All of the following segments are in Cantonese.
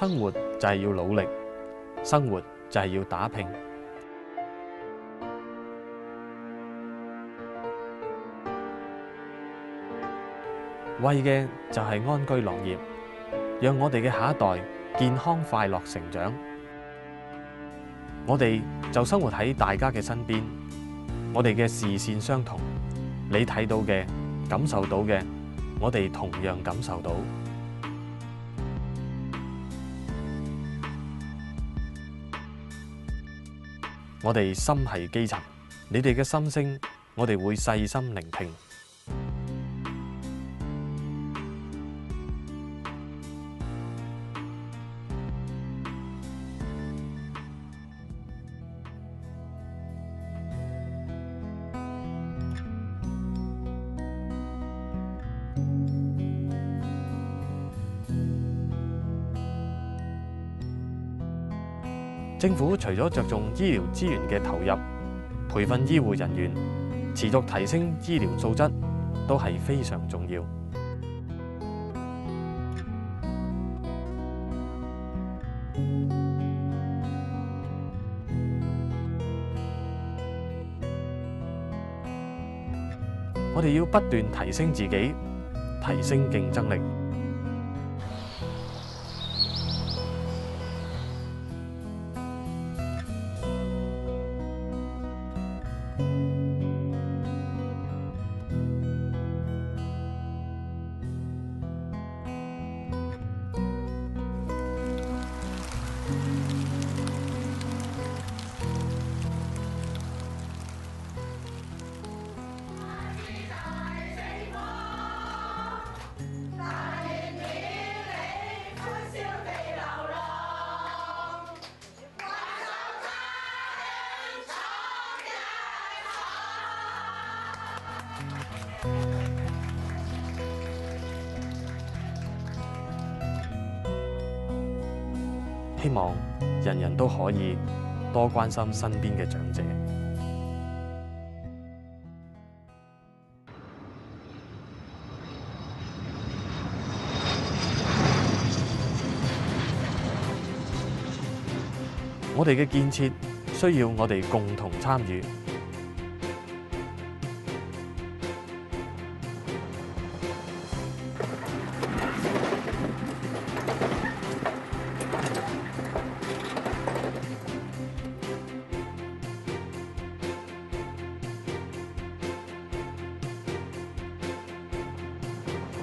生活就係要努力，生活就係要打拼。為嘅就係安居樂業，讓我哋嘅下一代健康快樂成長。我哋就生活喺大家嘅身邊，我哋嘅視線相同，你睇到嘅、感受到嘅，我哋同樣感受到。我哋心繫基層，你哋嘅心聲，我哋會細心聆聽。政府除咗着重醫療資源嘅投入，培訓醫護人員，持續提升醫療素質，都係非常重要。我哋要不斷提升自己，提升競爭力。希望人人都可以多關心身邊嘅長者。我哋嘅建設需要我哋共同參與。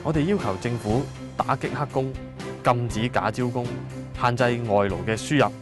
我哋要求政府打擊黑工，禁止假招工，限制外勞嘅輸入。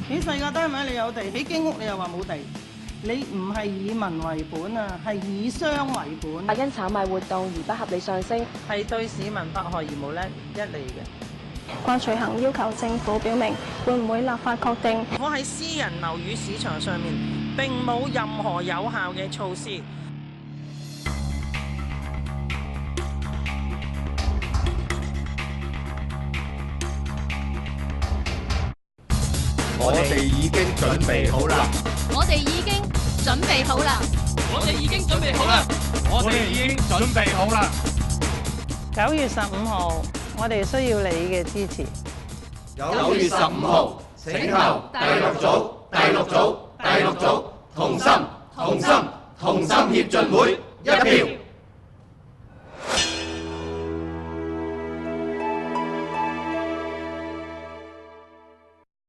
起細個單位你有地，起經屋你又話冇地，你唔係以民為本啊，係以商為本。因炒賣活動而不合理上升，係對市民百害而無一利嘅。關翠杏要求政府表明會唔會立法確定，我喺私人樓宇市場上面並冇任何有效嘅措施。我哋已經準備好啦！我哋已經準備好啦！我哋已經準備好啦！我哋已經準備好啦9月15號，我哋需要你嘅支持。9月15號，請投第6組，第6組，第6組，同心協進會1票。